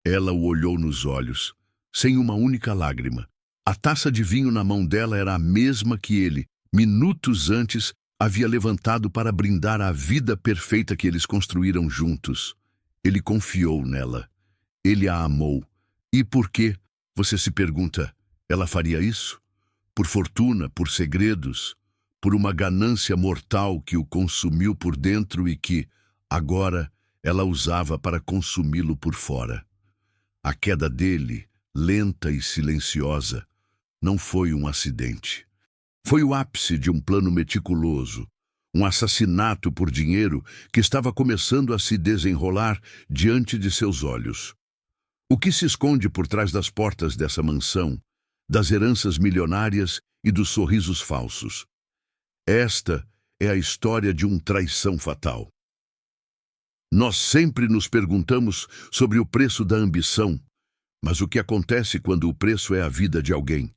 Ela o olhou nos olhos, sem uma única lágrima. A taça de vinho na mão dela era a mesma que ele, minutos antes, havia levantado para brindar a vida perfeita que eles construíram juntos. Ele confiou nela. Ele a amou. E por quê? Você se pergunta, ela faria isso? Por fortuna, por segredos, por uma ganância mortal que o consumiu por dentro e que, agora, ela usava para consumi-lo por fora. A queda dele, lenta e silenciosa, não foi um acidente. Foi o ápice de um plano meticuloso, um assassinato por dinheiro que estava começando a se desenrolar diante de seus olhos. O que se esconde por trás das portas dessa mansão, das heranças milionárias e dos sorrisos falsos? Esta é a história de uma traição fatal. Nós sempre nos perguntamos sobre o preço da ambição, mas o que acontece quando o preço é a vida de alguém?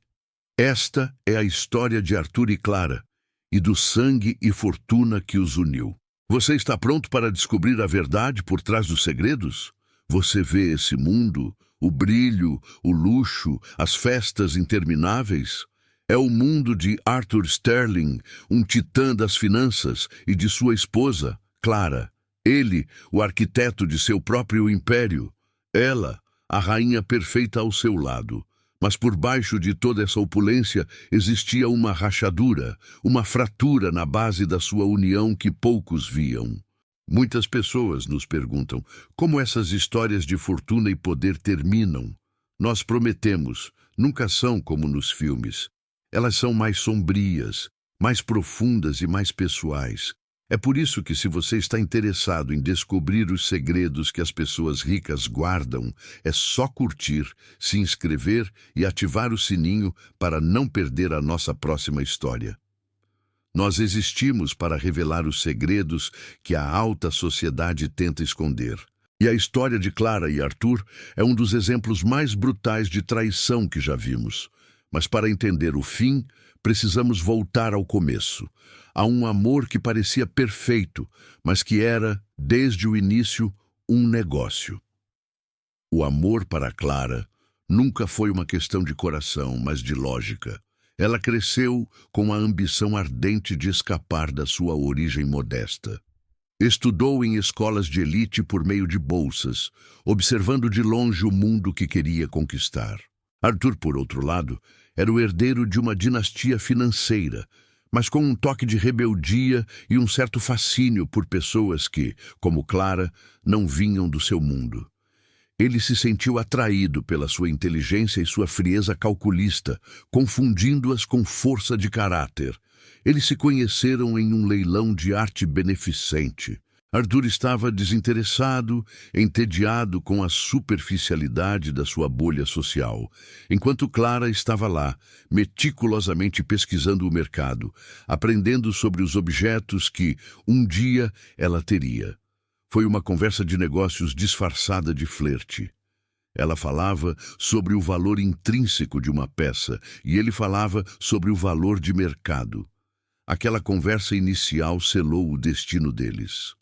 Esta é a história de Arthur e Clara, e do sangue e fortuna que os uniu. Você está pronto para descobrir a verdade por trás dos segredos? Você vê esse mundo, o brilho, o luxo, as festas intermináveis? É o mundo de Arthur Sterling, um titã das finanças, e de sua esposa, Clara. Ele, o arquiteto de seu próprio império. Ela, a rainha perfeita ao seu lado. Mas por baixo de toda essa opulência existia uma rachadura, uma fratura na base da sua união que poucos viam. Muitas pessoas nos perguntam como essas histórias de fortuna e poder terminam. Nós prometemos, nunca são como nos filmes. Elas são mais sombrias, mais profundas e mais pessoais. É por isso que, se você está interessado em descobrir os segredos que as pessoas ricas guardam, é só curtir, se inscrever e ativar o sininho para não perder a nossa próxima história. Nós existimos para revelar os segredos que a alta sociedade tenta esconder. E a história de Clara e Arthur é um dos exemplos mais brutais de traição que já vimos. Mas para entender o fim, precisamos voltar ao começo. A um amor que parecia perfeito, mas que era, desde o início, um negócio. O amor para Clara nunca foi uma questão de coração, mas de lógica. Ela cresceu com a ambição ardente de escapar da sua origem modesta. Estudou em escolas de elite por meio de bolsas, observando de longe o mundo que queria conquistar. Arthur, por outro lado, era o herdeiro de uma dinastia financeira, mas com um toque de rebeldia e um certo fascínio por pessoas que, como Clara, não vinham do seu mundo. Ele se sentiu atraído pela sua inteligência e sua frieza calculista, confundindo-as com força de caráter. Eles se conheceram em um leilão de arte beneficente. Arthur estava desinteressado, entediado com a superficialidade da sua bolha social, enquanto Clara estava lá, meticulosamente pesquisando o mercado, aprendendo sobre os objetos que, um dia, ela teria. Foi uma conversa de negócios disfarçada de flerte. Ela falava sobre o valor intrínseco de uma peça e ele falava sobre o valor de mercado. Aquela conversa inicial selou o destino deles.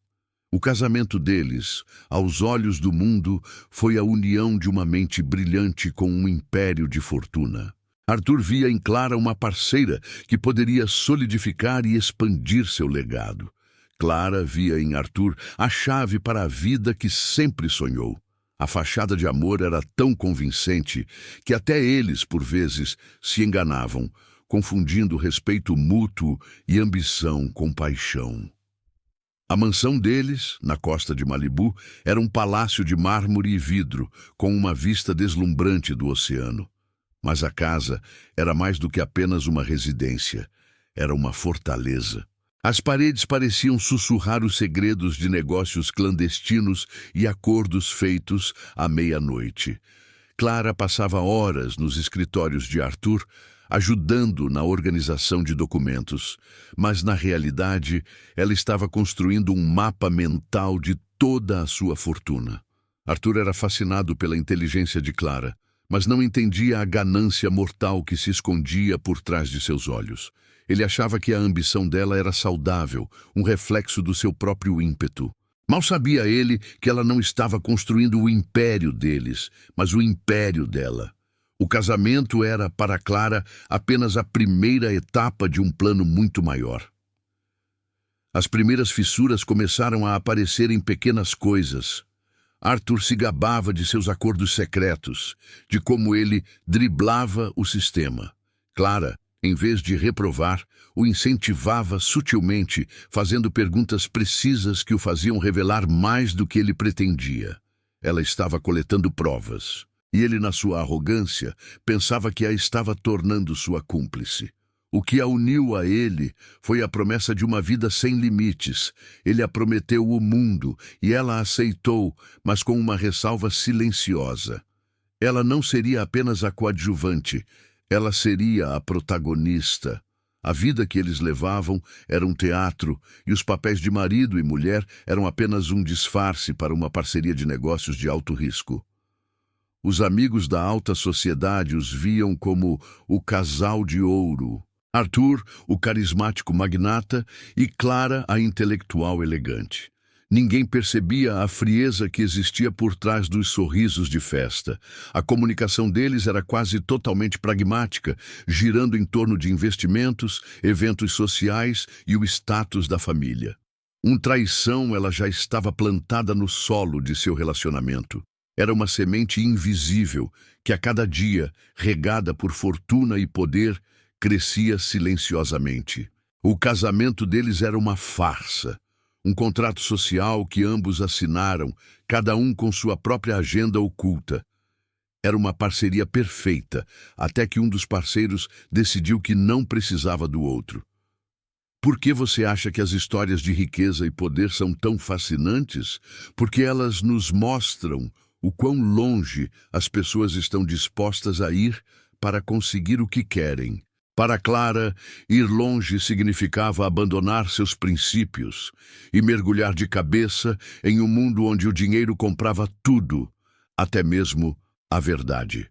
O casamento deles, aos olhos do mundo, foi a união de uma mente brilhante com um império de fortuna. Arthur via em Clara uma parceira que poderia solidificar e expandir seu legado. Clara via em Arthur a chave para a vida que sempre sonhou. A fachada de amor era tão convincente que até eles, por vezes, se enganavam, confundindo respeito mútuo e ambição com paixão. A mansão deles, na costa de Malibu, era um palácio de mármore e vidro, com uma vista deslumbrante do oceano. Mas a casa era mais do que apenas uma residência. Era uma fortaleza. As paredes pareciam sussurrar os segredos de negócios clandestinos e acordos feitos à meia-noite. Clara passava horas nos escritórios de Arthur, ajudando na organização de documentos, mas na realidade ela estava construindo um mapa mental de toda a sua fortuna. Arthur era fascinado pela inteligência de Clara, mas não entendia a ganância mortal que se escondia por trás de seus olhos. Ele achava que a ambição dela era saudável, um reflexo do seu próprio ímpeto. Mal sabia ele que ela não estava construindo o império deles, mas o império dela. O casamento era, para Clara, apenas a primeira etapa de um plano muito maior. As primeiras fissuras começaram a aparecer em pequenas coisas. Arthur se gabava de seus acordos secretos, de como ele driblava o sistema. Clara, em vez de reprovar, o incentivava sutilmente, fazendo perguntas precisas que o faziam revelar mais do que ele pretendia. Ela estava coletando provas, e ele, na sua arrogância, pensava que a estava tornando sua cúmplice. O que a uniu a ele foi a promessa de uma vida sem limites. Ele a prometeu o mundo, e ela aceitou, mas com uma ressalva silenciosa. Ela não seria apenas a coadjuvante, ela seria a protagonista. A vida que eles levavam era um teatro, e os papéis de marido e mulher eram apenas um disfarce para uma parceria de negócios de alto risco. Os amigos da alta sociedade os viam como o casal de ouro. Arthur, o carismático magnata, e Clara, a intelectual elegante. Ninguém percebia a frieza que existia por trás dos sorrisos de festa. A comunicação deles era quase totalmente pragmática, girando em torno de investimentos, eventos sociais e o status da família. Traição ela já estava plantada no solo de seu relacionamento. Era uma semente invisível que a cada dia, regada por fortuna e poder, crescia silenciosamente. O casamento deles era uma farsa, um contrato social que ambos assinaram, cada um com sua própria agenda oculta. Era uma parceria perfeita, até que um dos parceiros decidiu que não precisava do outro. Por que você acha que as histórias de riqueza e poder são tão fascinantes? Porque elas nos mostram o quão longe as pessoas estão dispostas a ir para conseguir o que querem. Para Clara, ir longe significava abandonar seus princípios e mergulhar de cabeça em um mundo onde o dinheiro comprava tudo, até mesmo a verdade.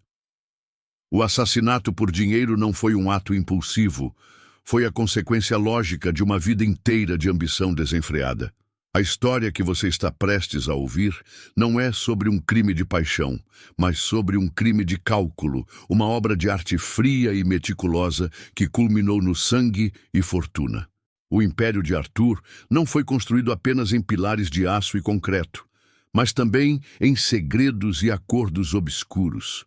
O assassinato por dinheiro não foi um ato impulsivo, foi a consequência lógica de uma vida inteira de ambição desenfreada. A história que você está prestes a ouvir não é sobre um crime de paixão, mas sobre um crime de cálculo, uma obra de arte fria e meticulosa que culminou no sangue e fortuna. O império de Arthur não foi construído apenas em pilares de aço e concreto, mas também em segredos e acordos obscuros.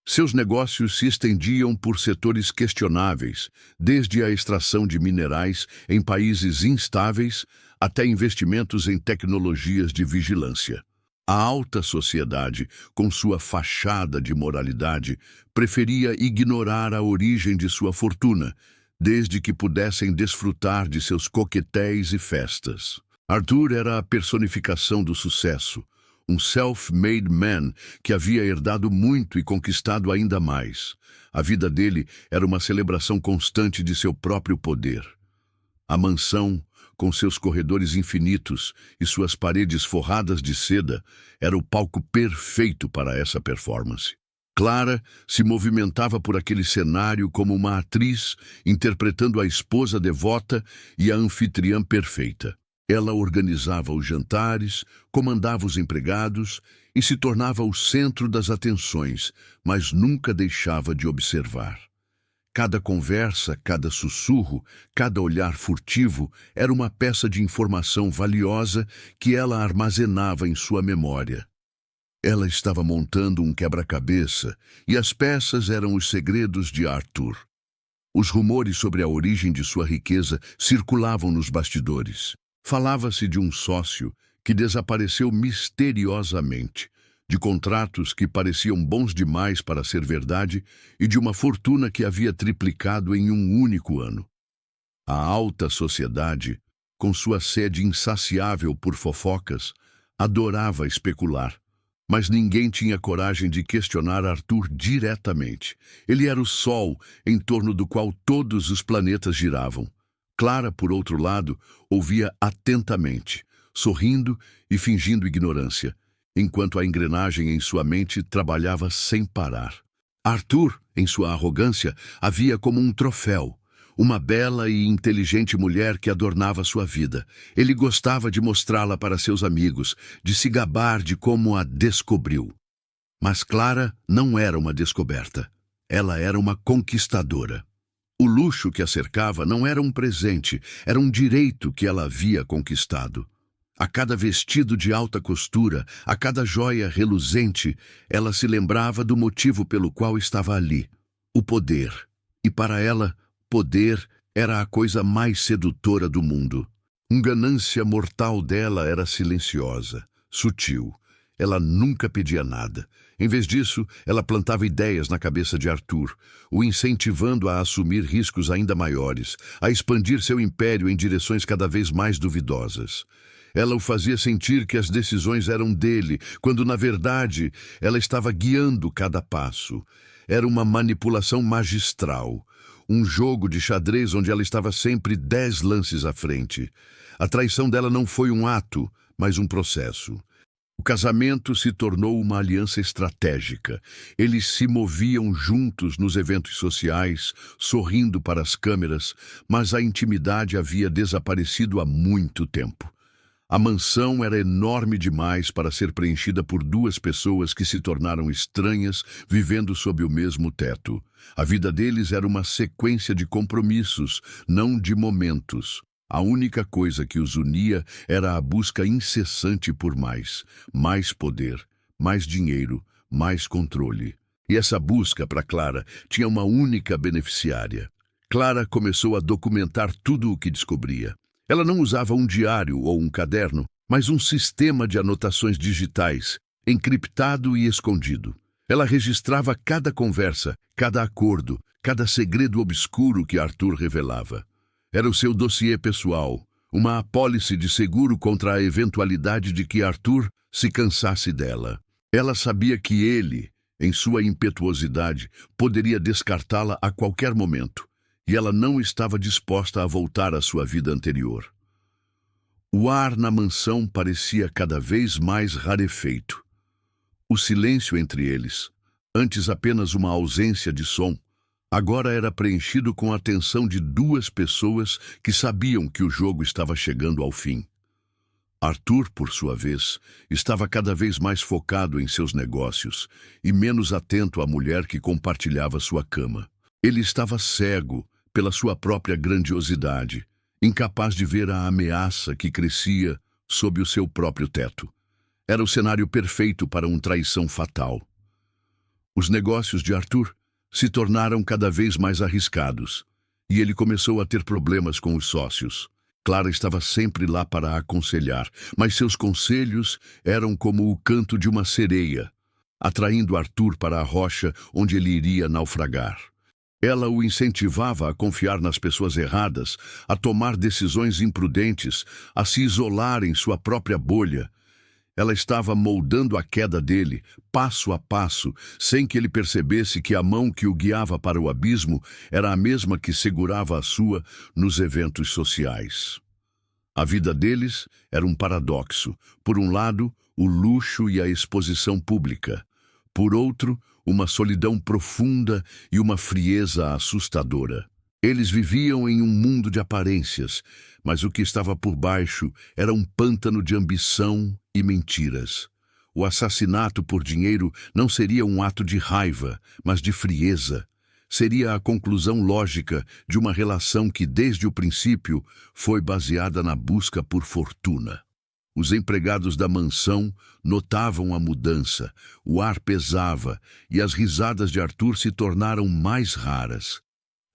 Seus negócios se estendiam por setores questionáveis, desde a extração de minerais em países instáveis até investimentos em tecnologias de vigilância. A alta sociedade, com sua fachada de moralidade, preferia ignorar a origem de sua fortuna, desde que pudessem desfrutar de seus coquetéis e festas. Arthur era a personificação do sucesso, um self-made man que havia herdado muito e conquistado ainda mais. A vida dele era uma celebração constante de seu próprio poder. A mansão, com seus corredores infinitos e suas paredes forradas de seda, era o palco perfeito para essa performance. Clara se movimentava por aquele cenário como uma atriz, interpretando a esposa devota e a anfitriã perfeita. Ela organizava os jantares, comandava os empregados e se tornava o centro das atenções, mas nunca deixava de observar. Cada conversa, cada sussurro, cada olhar furtivo era uma peça de informação valiosa que ela armazenava em sua memória. Ela estava montando um quebra-cabeça e as peças eram os segredos de Arthur. Os rumores sobre a origem de sua riqueza circulavam nos bastidores. Falava-se de um sócio que desapareceu misteriosamente, de contratos que pareciam bons demais para ser verdade e de uma fortuna que havia triplicado em um único ano. A alta sociedade, com sua sede insaciável por fofocas, adorava especular, mas ninguém tinha coragem de questionar Arthur diretamente. Ele era o Sol em torno do qual todos os planetas giravam. Clara, por outro lado, ouvia atentamente, sorrindo e fingindo ignorância, enquanto a engrenagem em sua mente trabalhava sem parar. Arthur, em sua arrogância, a via como um troféu, uma bela e inteligente mulher que adornava sua vida. Ele gostava de mostrá-la para seus amigos, de se gabar de como a descobriu. Mas Clara não era uma descoberta. Ela era uma conquistadora. O luxo que a cercava não era um presente, era um direito que ela havia conquistado. A cada vestido de alta costura, a cada joia reluzente, ela se lembrava do motivo pelo qual estava ali: o poder. E para ela, poder era a coisa mais sedutora do mundo. A ganância mortal dela era silenciosa, sutil. Ela nunca pedia nada. Em vez disso, ela plantava ideias na cabeça de Arthur, o incentivando a assumir riscos ainda maiores, a expandir seu império em direções cada vez mais duvidosas. Ela o fazia sentir que as decisões eram dele, quando, na verdade, ela estava guiando cada passo. Era uma manipulação magistral, um jogo de xadrez onde ela estava sempre 10 lances à frente. A traição dela não foi um ato, mas um processo. O casamento se tornou uma aliança estratégica. Eles se moviam juntos nos eventos sociais, sorrindo para as câmeras, mas a intimidade havia desaparecido há muito tempo. A mansão era enorme demais para ser preenchida por 2 pessoas que se tornaram estranhas, vivendo sob o mesmo teto. A vida deles era uma sequência de compromissos, não de momentos. A única coisa que os unia era a busca incessante por mais poder, mais dinheiro, mais controle. E essa busca, para Clara, tinha uma única beneficiária. Clara começou a documentar tudo o que descobria. Ela não usava um diário ou um caderno, mas um sistema de anotações digitais, encriptado e escondido. Ela registrava cada conversa, cada acordo, cada segredo obscuro que Arthur revelava. Era o seu dossiê pessoal, uma apólice de seguro contra a eventualidade de que Arthur se cansasse dela. Ela sabia que ele, em sua impetuosidade, poderia descartá-la a qualquer momento, e ela não estava disposta a voltar à sua vida anterior. O ar na mansão parecia cada vez mais rarefeito. O silêncio entre eles, antes apenas uma ausência de som, agora era preenchido com a atenção de 2 pessoas que sabiam que o jogo estava chegando ao fim. Arthur, por sua vez, estava cada vez mais focado em seus negócios e menos atento à mulher que compartilhava sua cama. Ele estava cego pela sua própria grandiosidade, incapaz de ver a ameaça que crescia sob o seu próprio teto. Era o cenário perfeito para uma traição fatal. Os negócios de Arthur se tornaram cada vez mais arriscados, e ele começou a ter problemas com os sócios. Clara estava sempre lá para a aconselhar, mas seus conselhos eram como o canto de uma sereia, atraindo Arthur para a rocha onde ele iria naufragar. Ela o incentivava a confiar nas pessoas erradas, a tomar decisões imprudentes, a se isolar em sua própria bolha. Ela estava moldando a queda dele, passo a passo, sem que ele percebesse que a mão que o guiava para o abismo era a mesma que segurava a sua nos eventos sociais. A vida deles era um paradoxo. Por um lado, o luxo e a exposição pública. Por outro, uma solidão profunda e uma frieza assustadora. Eles viviam em um mundo de aparências, mas o que estava por baixo era um pântano de ambição e mentiras. O assassinato por dinheiro não seria um ato de raiva, mas de frieza. Seria a conclusão lógica de uma relação que, desde o princípio, foi baseada na busca por fortuna. Os empregados da mansão notavam a mudança, o ar pesava e as risadas de Arthur se tornaram mais raras.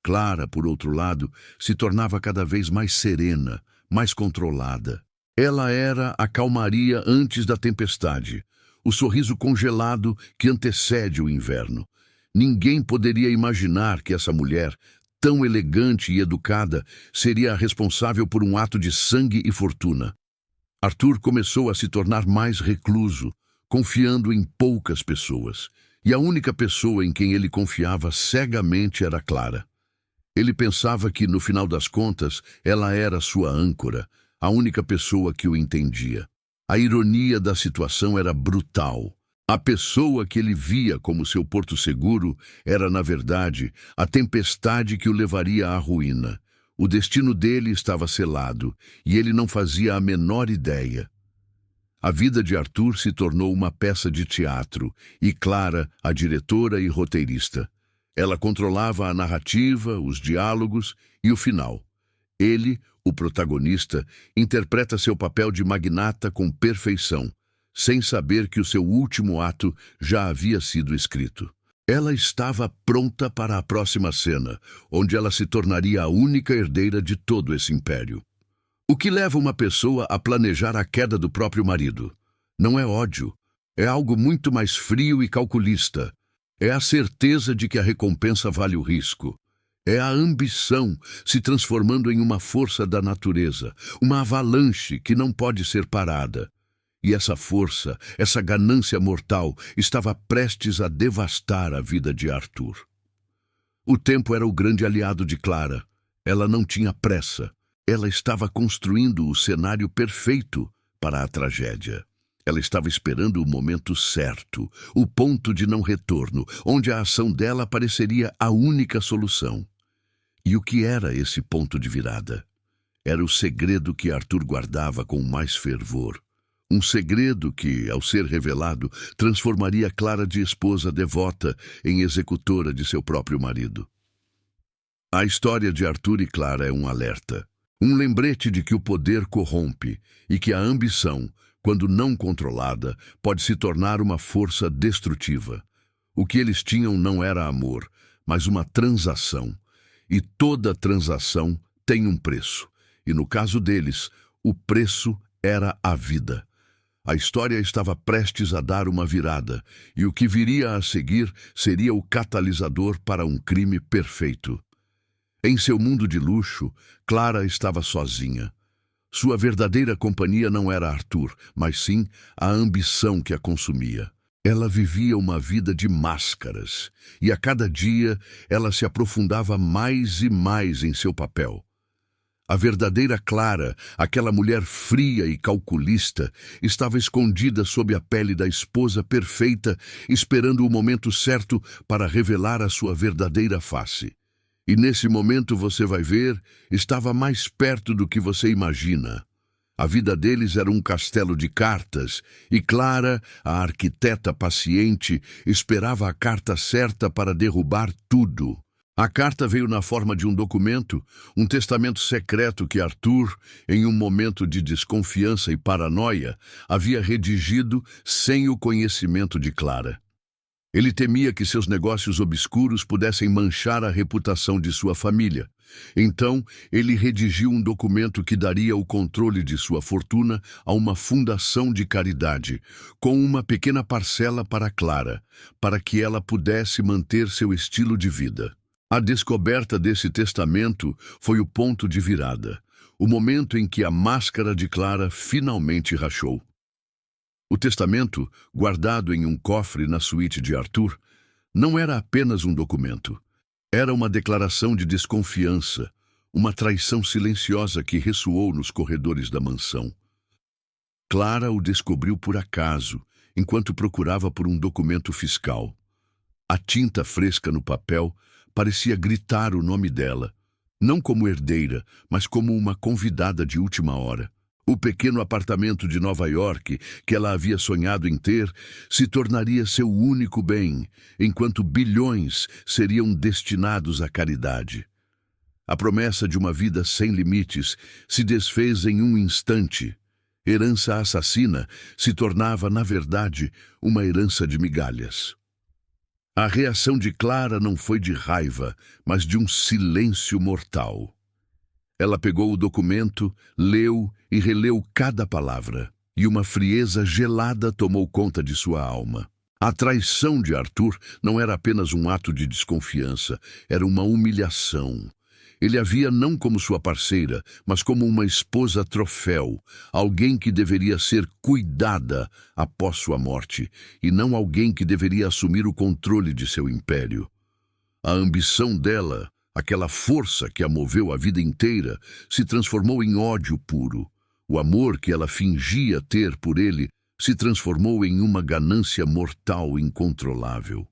Clara, por outro lado, se tornava cada vez mais serena, mais controlada. Ela era a calmaria antes da tempestade, o sorriso congelado que antecede o inverno. Ninguém poderia imaginar que essa mulher, tão elegante e educada, seria a responsável por um ato de sangue e fortuna. Arthur começou a se tornar mais recluso, confiando em poucas pessoas, e a única pessoa em quem ele confiava cegamente era Clara. Ele pensava que, no final das contas, ela era sua âncora, a única pessoa que o entendia. A ironia da situação era brutal. A pessoa que ele via como seu porto seguro era, na verdade, a tempestade que o levaria à ruína. O destino dele estava selado, e ele não fazia a menor ideia. A vida de Arthur se tornou uma peça de teatro, e Clara, a diretora e roteirista. Ela controlava a narrativa, os diálogos e o final. Ele, o protagonista, interpreta seu papel de magnata com perfeição, sem saber que o seu último ato já havia sido escrito. Ela estava pronta para a próxima cena, onde ela se tornaria a única herdeira de todo esse império. O que leva uma pessoa a planejar a queda do próprio marido? Não é ódio. É algo muito mais frio e calculista. É a certeza de que a recompensa vale o risco. É a ambição se transformando em uma força da natureza, uma avalanche que não pode ser parada. E essa força, essa ganância mortal, estava prestes a devastar a vida de Arthur. O tempo era o grande aliado de Clara. Ela não tinha pressa. Ela estava construindo o cenário perfeito para a tragédia. Ela estava esperando o momento certo, o ponto de não retorno, onde a ação dela pareceria a única solução. E o que era esse ponto de virada? Era o segredo que Arthur guardava com mais fervor. Um segredo que, ao ser revelado, transformaria Clara de esposa devota em executora de seu próprio marido. A história de Arthur e Clara é um alerta. Um lembrete de que o poder corrompe e que a ambição, quando não controlada, pode se tornar uma força destrutiva. O que eles tinham não era amor, mas uma transação. E toda transação tem um preço. E no caso deles, o preço era a vida. A história estava prestes a dar uma virada, e o que viria a seguir seria o catalisador para um crime perfeito. Em seu mundo de luxo, Clara estava sozinha. Sua verdadeira companhia não era Arthur, mas sim a ambição que a consumia. Ela vivia uma vida de máscaras, e a cada dia ela se aprofundava mais e mais em seu papel. A verdadeira Clara, aquela mulher fria e calculista, estava escondida sob a pele da esposa perfeita, esperando o momento certo para revelar a sua verdadeira face. E nesse momento você vai ver, estava mais perto do que você imagina. A vida deles era um castelo de cartas, e Clara, a arquiteta paciente, esperava a carta certa para derrubar tudo. A carta veio na forma de um documento, um testamento secreto que Arthur, em um momento de desconfiança e paranoia, havia redigido sem o conhecimento de Clara. Ele temia que seus negócios obscuros pudessem manchar a reputação de sua família. Então, ele redigiu um documento que daria o controle de sua fortuna a uma fundação de caridade, com uma pequena parcela para Clara, para que ela pudesse manter seu estilo de vida. A descoberta desse testamento foi o ponto de virada, o momento em que a máscara de Clara finalmente rachou. O testamento, guardado em um cofre na suíte de Arthur, não era apenas um documento. Era uma declaração de desconfiança, uma traição silenciosa que ressoou nos corredores da mansão. Clara o descobriu por acaso, enquanto procurava por um documento fiscal. A tinta fresca no papel parecia gritar o nome dela, não como herdeira, mas como uma convidada de última hora. O pequeno apartamento de Nova York, que ela havia sonhado em ter, se tornaria seu único bem, enquanto bilhões seriam destinados à caridade. A promessa de uma vida sem limites se desfez em um instante. Herança assassina se tornava, na verdade, uma herança de migalhas. A reação de Clara não foi de raiva, mas de um silêncio mortal. Ela pegou o documento, leu e releu cada palavra, e uma frieza gelada tomou conta de sua alma. A traição de Arthur não era apenas um ato de desconfiança, era uma humilhação. Ele a via não como sua parceira, mas como uma esposa troféu, alguém que deveria ser cuidada após sua morte, e não alguém que deveria assumir o controle de seu império. A ambição dela, aquela força que a moveu a vida inteira, se transformou em ódio puro. O amor que ela fingia ter por ele se transformou em uma ganância mortal incontrolável.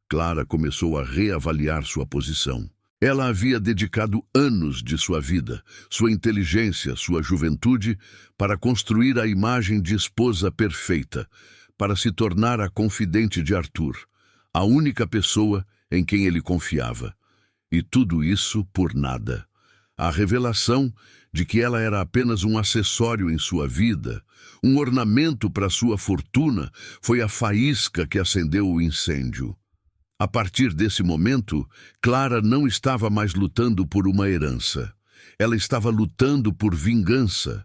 Clara começou a reavaliar sua posição. Ela havia dedicado anos de sua vida, sua inteligência, sua juventude, para construir a imagem de esposa perfeita, para se tornar a confidente de Arthur, a única pessoa em quem ele confiava. E tudo isso por nada. A revelação de que ela era apenas um acessório em sua vida, um ornamento para sua fortuna, foi a faísca que acendeu o incêndio. A partir desse momento, Clara não estava mais lutando por uma herança. Ela estava lutando por vingança.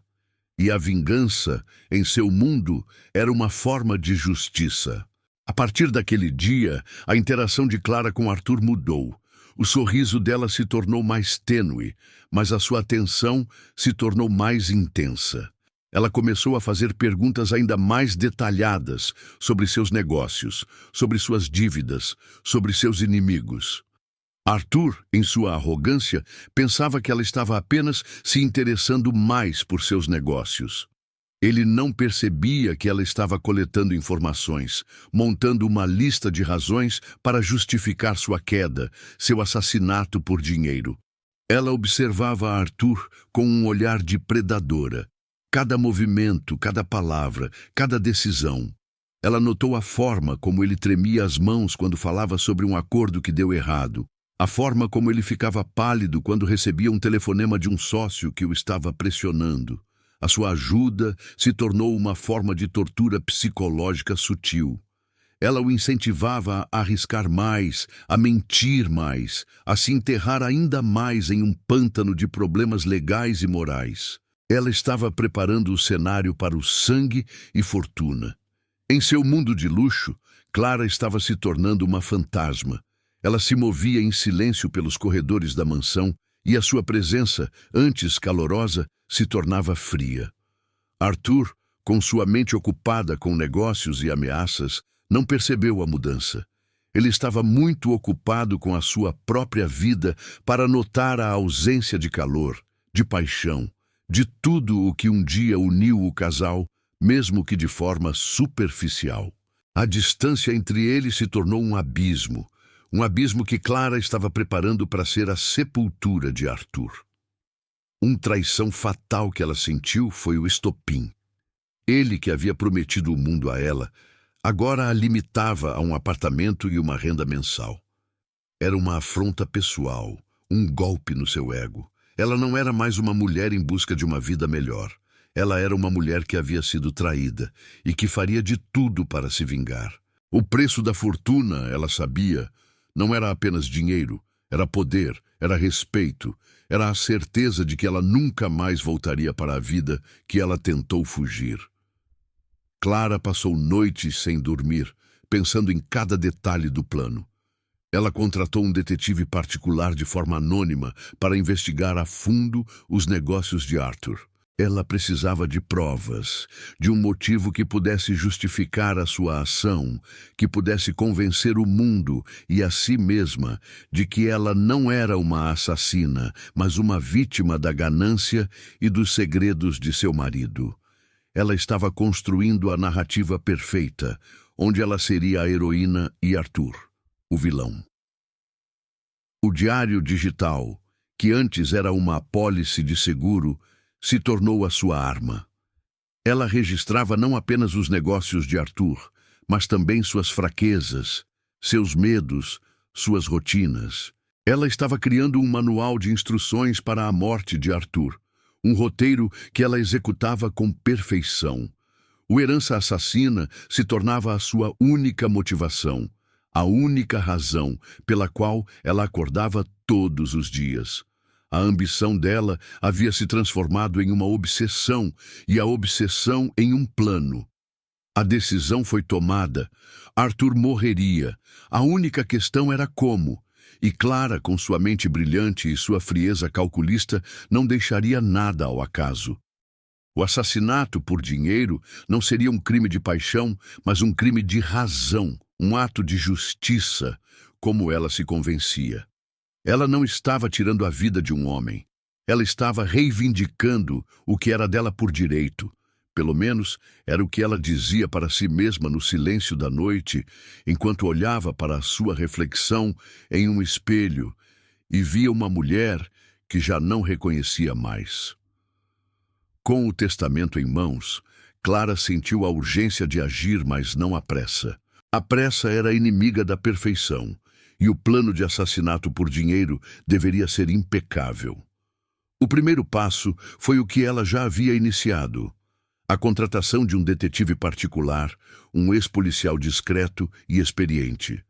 E a vingança, em seu mundo, era uma forma de justiça. A partir daquele dia, a interação de Clara com Arthur mudou. O sorriso dela se tornou mais tênue, mas a sua atenção se tornou mais intensa. Ela começou a fazer perguntas ainda mais detalhadas sobre seus negócios, sobre suas dívidas, sobre seus inimigos. Arthur, em sua arrogância, pensava que ela estava apenas se interessando mais por seus negócios. Ele não percebia que ela estava coletando informações, montando uma lista de razões para justificar sua queda, seu assassinato por dinheiro. Ela observava Arthur com um olhar de predadora. Cada movimento, cada palavra, cada decisão. Ela notou a forma como ele tremia as mãos quando falava sobre um acordo que deu errado. A forma como ele ficava pálido quando recebia um telefonema de um sócio que o estava pressionando. A sua ajuda se tornou uma forma de tortura psicológica sutil. Ela o incentivava a arriscar mais, a mentir mais, a se enterrar ainda mais em um pântano de problemas legais e morais. Ela estava preparando o cenário para o sangue e fortuna. Em seu mundo de luxo, Clara estava se tornando uma fantasma. Ela se movia em silêncio pelos corredores da mansão e a sua presença, antes calorosa, se tornava fria. Arthur, com sua mente ocupada com negócios e ameaças, não percebeu a mudança. Ele estava muito ocupado com a sua própria vida para notar a ausência de calor, de paixão, de tudo o que um dia uniu o casal, mesmo que de forma superficial. A distância entre eles se tornou um abismo que Clara estava preparando para ser a sepultura de Arthur. Uma traição fatal que ela sentiu foi o estopim. Ele, que havia prometido o mundo a ela, agora a limitava a um apartamento e uma renda mensal. Era uma afronta pessoal, um golpe no seu ego. Ela não era mais uma mulher em busca de uma vida melhor. Ela era uma mulher que havia sido traída e que faria de tudo para se vingar. O preço da fortuna, ela sabia, não era apenas dinheiro, era poder, era respeito, era a certeza de que ela nunca mais voltaria para a vida que ela tentou fugir. Clara passou noites sem dormir, pensando em cada detalhe do plano. Ela contratou um detetive particular de forma anônima para investigar a fundo os negócios de Arthur. Ela precisava de provas, de um motivo que pudesse justificar a sua ação, que pudesse convencer o mundo e a si mesma de que ela não era uma assassina, mas uma vítima da ganância e dos segredos de seu marido. Ela estava construindo a narrativa perfeita, onde ela seria a heroína e Arthur, o vilão. O diário digital, que antes era uma apólice de seguro, se tornou a sua arma. Ela registrava não apenas os negócios de Arthur, mas também suas fraquezas, seus medos, suas rotinas. Ela estava criando um manual de instruções para a morte de Arthur, um roteiro que ela executava com perfeição. O herança assassina se tornava a sua única motivação, a única razão pela qual ela acordava todos os dias. A ambição dela havia se transformado em uma obsessão e a obsessão em um plano. A decisão foi tomada. Arthur morreria. A única questão era como. E Clara, com sua mente brilhante e sua frieza calculista, não deixaria nada ao acaso. O assassinato por dinheiro não seria um crime de paixão, mas um crime de razão, um ato de justiça, como ela se convencia. Ela não estava tirando a vida de um homem. Ela estava reivindicando o que era dela por direito, pelo menos era o que ela dizia para si mesma no silêncio da noite, enquanto olhava para a sua reflexão em um espelho e via uma mulher que já não reconhecia mais. Com o testamento em mãos, Clara sentiu a urgência de agir, mas não a pressa. A pressa era inimiga da perfeição, e o plano de assassinato por dinheiro deveria ser impecável. O primeiro passo foi o que ela já havia iniciado: a contratação de um detetive particular, um ex-policial discreto e experiente.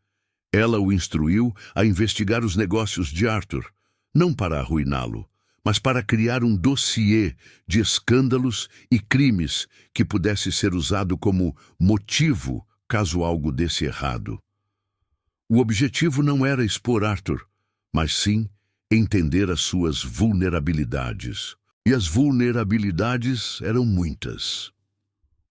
Ela o instruiu a investigar os negócios de Arthur, não para arruiná-lo, mas para criar um dossiê de escândalos e crimes que pudesse ser usado como motivo caso algo desse errado. O objetivo não era expor Arthur, mas sim entender as suas vulnerabilidades. E as vulnerabilidades eram muitas.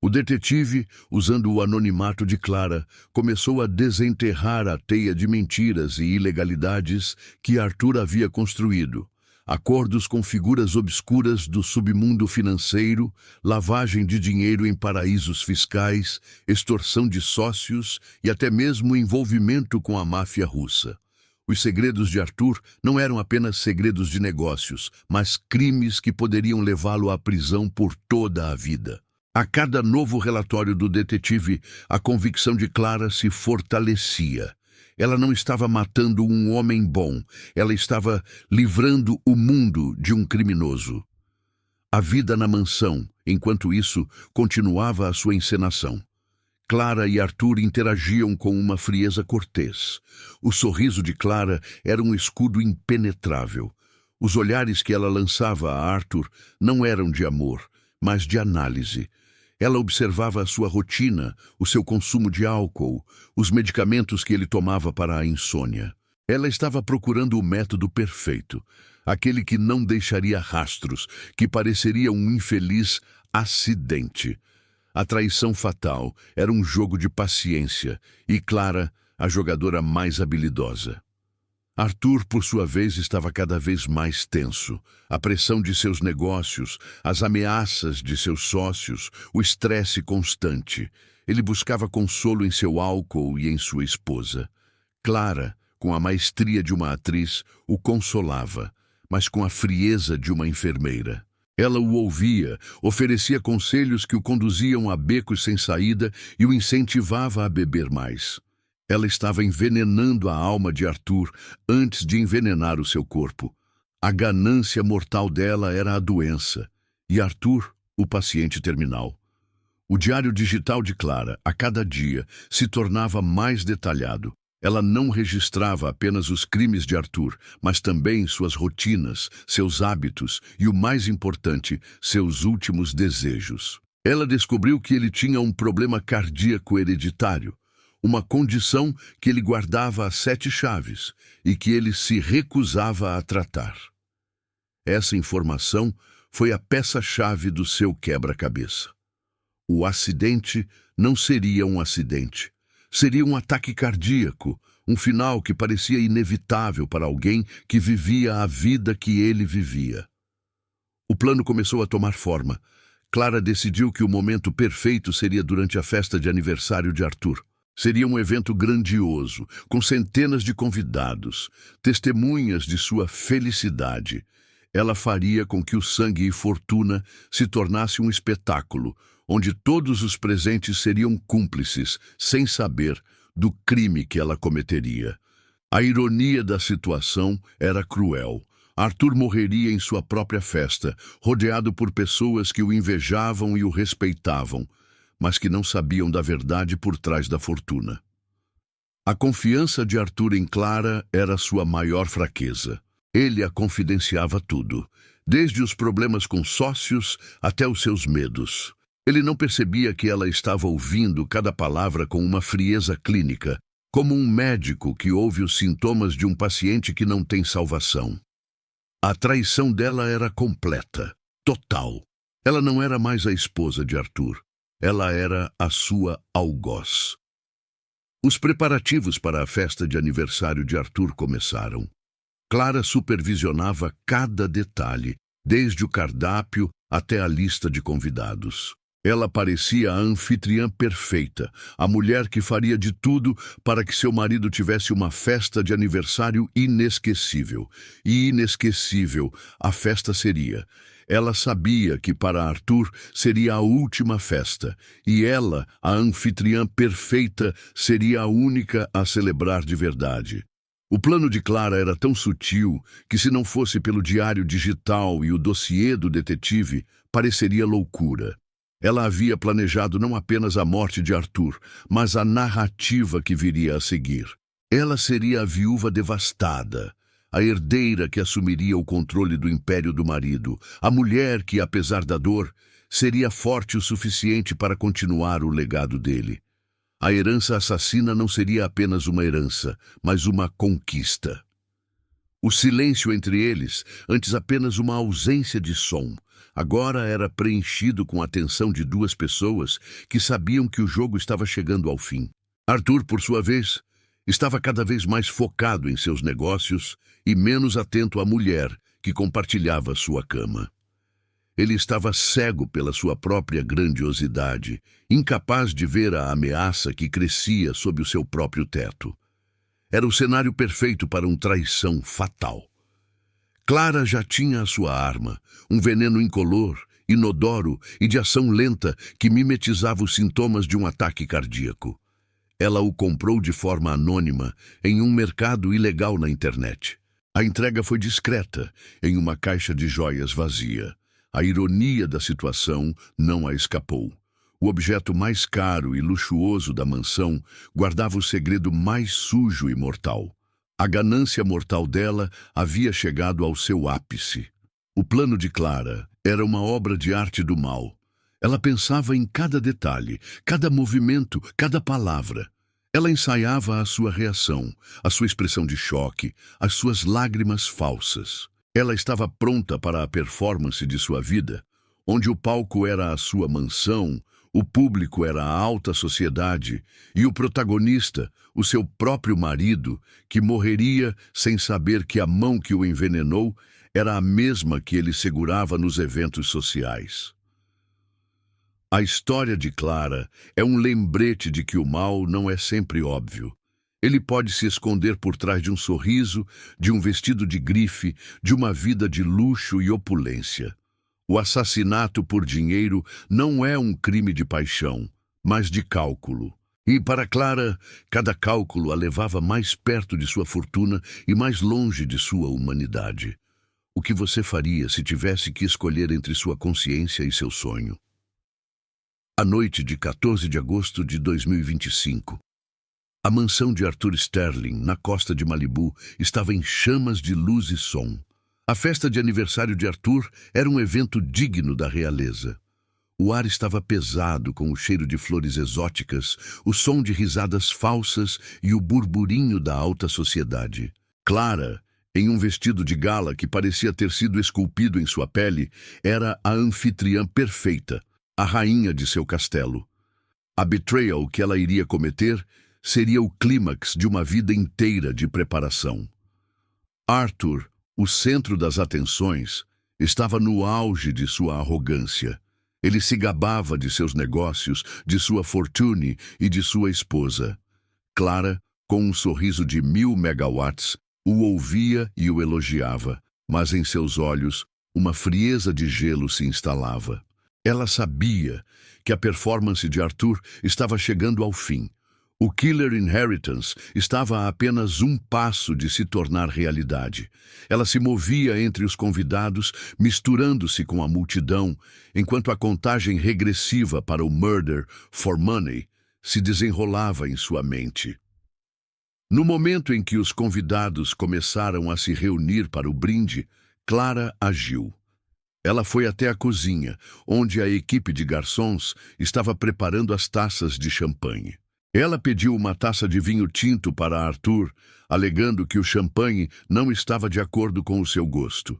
O detetive, usando o anonimato de Clara, começou a desenterrar a teia de mentiras e ilegalidades que Arthur havia construído. Acordos com figuras obscuras do submundo financeiro, lavagem de dinheiro em paraísos fiscais, extorsão de sócios e até mesmo envolvimento com a máfia russa. Os segredos de Arthur não eram apenas segredos de negócios, mas crimes que poderiam levá-lo à prisão por toda a vida. A cada novo relatório do detetive, a convicção de Clara se fortalecia. Ela não estava matando um homem bom, ela estava livrando o mundo de um criminoso. A vida na mansão, enquanto isso, continuava a sua encenação. Clara e Arthur interagiam com uma frieza cortês. O sorriso de Clara era um escudo impenetrável. Os olhares que ela lançava a Arthur não eram de amor, mas de análise. Ela observava a sua rotina, o seu consumo de álcool, os medicamentos que ele tomava para a insônia. Ela estava procurando o método perfeito, aquele que não deixaria rastros, que pareceria um infeliz acidente. A traição fatal era um jogo de paciência, e Clara, a jogadora mais habilidosa. Arthur, por sua vez, estava cada vez mais tenso. A pressão de seus negócios, as ameaças de seus sócios, o estresse constante. Ele buscava consolo em seu álcool e em sua esposa. Clara, com a maestria de uma atriz, o consolava, mas com a frieza de uma enfermeira. Ela o ouvia, oferecia conselhos que o conduziam a becos sem saída e o incentivava a beber mais. Ela estava envenenando a alma de Arthur antes de envenenar o seu corpo. A ganância mortal dela era a doença, e Arthur, o paciente terminal. O diário digital de Clara, a cada dia, se tornava mais detalhado. Ela não registrava apenas os crimes de Arthur, mas também suas rotinas, seus hábitos e, o mais importante, seus últimos desejos. Ela descobriu que ele tinha um problema cardíaco hereditário, uma condição que ele guardava às 7 chaves e que ele se recusava a tratar. Essa informação foi a peça-chave do seu quebra-cabeça. O acidente não seria um acidente. Seria um ataque cardíaco, um final que parecia inevitável para alguém que vivia a vida que ele vivia. O plano começou a tomar forma. Clara decidiu que o momento perfeito seria durante a festa de aniversário de Arthur. Seria um evento grandioso, com centenas de convidados, testemunhas de sua felicidade. Ela faria com que o sangue e fortuna se tornasse um espetáculo, onde todos os presentes seriam cúmplices, sem saber, do crime que ela cometeria. A ironia da situação era cruel. Arthur morreria em sua própria festa, rodeado por pessoas que o invejavam e o respeitavam, mas que não sabiam da verdade por trás da fortuna. A confiança de Arthur em Clara era sua maior fraqueza. Ele a confidenciava tudo, desde os problemas com sócios até os seus medos. Ele não percebia que ela estava ouvindo cada palavra com uma frieza clínica, como um médico que ouve os sintomas de um paciente que não tem salvação. A traição dela era completa, total. Ela não era mais a esposa de Arthur. Ela era a sua algoz. Os preparativos para a festa de aniversário de Arthur começaram. Clara supervisionava cada detalhe, desde o cardápio até a lista de convidados. Ela parecia a anfitriã perfeita, a mulher que faria de tudo para que seu marido tivesse uma festa de aniversário inesquecível. E inesquecível a festa seria. Ela sabia que para Arthur seria a última festa, e ela, a anfitriã perfeita, seria a única a celebrar de verdade. O plano de Clara era tão sutil que, se não fosse pelo diário digital e o dossiê do detetive, pareceria loucura. Ela havia planejado não apenas a morte de Arthur, mas a narrativa que viria a seguir. Ela seria a viúva devastada, a herdeira que assumiria o controle do império do marido, a mulher que, apesar da dor, seria forte o suficiente para continuar o legado dele. A herança assassina não seria apenas uma herança, mas uma conquista. O silêncio entre eles, antes apenas uma ausência de som, agora era preenchido com a atenção de duas pessoas que sabiam que o jogo estava chegando ao fim. Arthur, por sua vez, estava cada vez mais focado em seus negócios e menos atento à mulher que compartilhava sua cama. Ele estava cego pela sua própria grandiosidade, incapaz de ver a ameaça que crescia sob o seu próprio teto. Era o cenário perfeito para uma traição fatal. Clara já tinha a sua arma, um veneno incolor, inodoro e de ação lenta que mimetizava os sintomas de um ataque cardíaco. Ela o comprou de forma anônima em um mercado ilegal na internet. A entrega foi discreta, em uma caixa de joias vazia. A ironia da situação não a escapou. O objeto mais caro e luxuoso da mansão guardava o segredo mais sujo e mortal. A ganância mortal dela havia chegado ao seu ápice. O plano de Clara era uma obra de arte do mal. Ela pensava em cada detalhe, cada movimento, cada palavra. Ela ensaiava a sua reação, a sua expressão de choque, as suas lágrimas falsas. Ela estava pronta para a performance de sua vida, onde o palco era a sua mansão, o público era a alta sociedade e o protagonista, o seu próprio marido, que morreria sem saber que a mão que o envenenou era a mesma que ele segurava nos eventos sociais. A história de Clara é um lembrete de que o mal não é sempre óbvio. Ele pode se esconder por trás de um sorriso, de um vestido de grife, de uma vida de luxo e opulência. O assassinato por dinheiro não é um crime de paixão, mas de cálculo. E para Clara, cada cálculo a levava mais perto de sua fortuna e mais longe de sua humanidade. O que você faria se tivesse que escolher entre sua consciência e seu sonho? A noite de 14 de agosto de 2025. A mansão de Arthur Sterling, na costa de Malibu, estava em chamas de luz e som. A festa de aniversário de Arthur era um evento digno da realeza. O ar estava pesado com o cheiro de flores exóticas, o som de risadas falsas e o burburinho da alta sociedade. Clara, em um vestido de gala que parecia ter sido esculpido em sua pele, era a anfitriã perfeita, a rainha de seu castelo. A betrayal que ela iria cometer seria o clímax de uma vida inteira de preparação. Arthur, o centro das atenções, estava no auge de sua arrogância. Ele se gabava de seus negócios, de sua fortuna e de sua esposa. Clara, com um sorriso de 1000 megawatts, o ouvia e o elogiava, mas em seus olhos uma frieza de gelo se instalava. Ela sabia que a performance de Arthur estava chegando ao fim. O Killer Inheritance estava a apenas um passo de se tornar realidade. Ela se movia entre os convidados, misturando-se com a multidão, enquanto a contagem regressiva para o Murder for Money se desenrolava em sua mente. No momento em que os convidados começaram a se reunir para o brinde, Clara agiu. Ela foi até a cozinha, onde a equipe de garçons estava preparando as taças de champanhe. Ela pediu uma taça de vinho tinto para Arthur, alegando que o champanhe não estava de acordo com o seu gosto.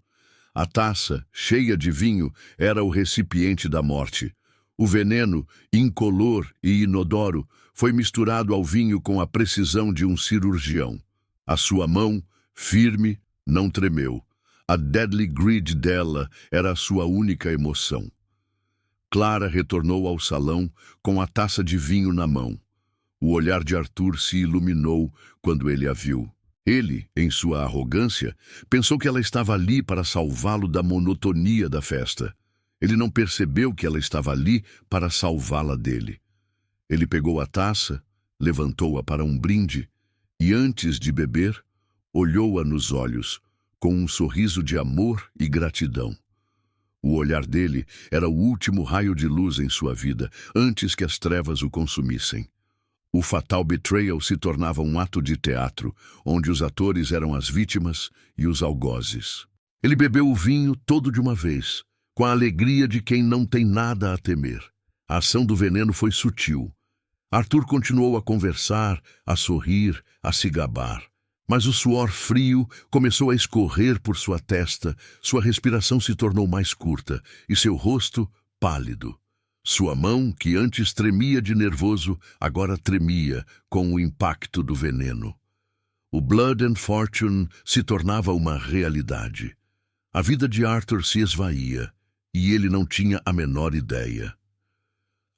A taça, cheia de vinho, era o recipiente da morte. O veneno, incolor e inodoro, foi misturado ao vinho com a precisão de um cirurgião. A sua mão, firme, não tremeu. A deadly greed dela era a sua única emoção. Clara retornou ao salão com a taça de vinho na mão. O olhar de Arthur se iluminou quando ele a viu. Ele, em sua arrogância, pensou que ela estava ali para salvá-lo da monotonia da festa. Ele não percebeu que ela estava ali para salvá-la dele. Ele pegou a taça, levantou-a para um brinde e, antes de beber, olhou-a nos olhos, com um sorriso de amor e gratidão. O olhar dele era o último raio de luz em sua vida, antes que as trevas o consumissem. O fatal betrayal se tornava um ato de teatro, onde os atores eram as vítimas e os algozes. Ele bebeu o vinho todo de uma vez, com a alegria de quem não tem nada a temer. A ação do veneno foi sutil. Arthur continuou a conversar, a sorrir, a se gabar. Mas o suor frio começou a escorrer por sua testa, sua respiração se tornou mais curta e seu rosto pálido. Sua mão, que antes tremia de nervoso, agora tremia com o impacto do veneno. O Blood and Fortune se tornava uma realidade. A vida de Arthur se esvaía e ele não tinha a menor ideia.